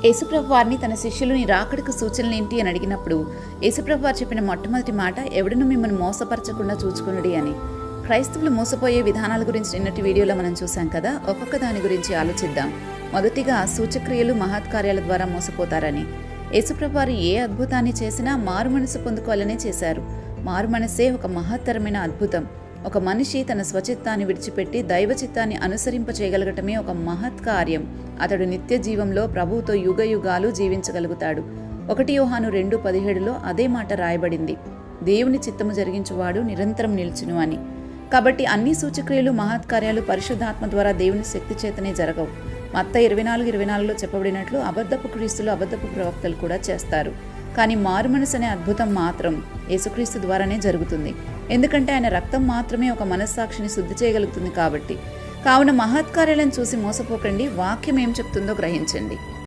యేసుప్రభు వారిని తన శిష్యులు నీ రాకడకు సూచనలేంటి అని అడిగినప్పుడు యేసుప్రభు వారు చెప్పిన మొట్టమొదటి మాట, ఎవడును మిమ్మల్ని మోసపరచకుండా చూచుకునుడి అని. క్రైస్తవులు మోసపోయే విధానాల గురించి నిన్నటి వీడియోలో మనం చూసాం కదా. ఒక్కొక్క దాని గురించి ఆలోచిద్దాం. మొదటిగా సూచక్రియలు మహత్కార్యాల ద్వారా మోసపోతారని. యేసుప్రభు వారు ఏ అద్భుతాన్ని చేసినా మారు మనసు పొందుకోవాలనే చేశారు. మారు మనసే ఒక మహత్తరమైన అద్భుతం. ఒక మనిషి తన స్వచిత్తాన్ని విడిచిపెట్టి దైవ చిత్తాన్ని అనుసరింప చేయగలగటమే ఒక మహత్ కార్యం. అతడు నిత్య జీవంలో ప్రభువుతో యుగ యుగాలు జీవించగలుగుతాడు. 1 యోహాను 2:17లో అదే మాట రాయబడింది, దేవుని చిత్తము జరిగించువాడు నిరంతరం నిల్చును అని. కాబట్టి అన్ని సూచక్రియలు మహత్కార్యాలు పరిశుద్ధాత్మ ద్వారా దేవుని శక్తి చేతనే జరగవు. మత్తయి 24:24లో చెప్పబడినట్లు అబద్ధపు క్రీస్తులు అబద్ధపు ప్రవక్తలు కూడా చేస్తారు. కానీ మారుమనసు అనే అద్భుతం మాత్రం యేసుక్రీస్తు ద్వారానే జరుగుతుంది. ఎందుకంటే ఆయన రక్తం మాత్రమే ఒక మనస్సాక్షిని శుద్ధి చేయగలుగుతుంది కాబట్టి. కావున మహత్కార్యాలను చూసి మోసపోకండి. వాక్యం ఏం చెప్తుందో గ్రహించండి.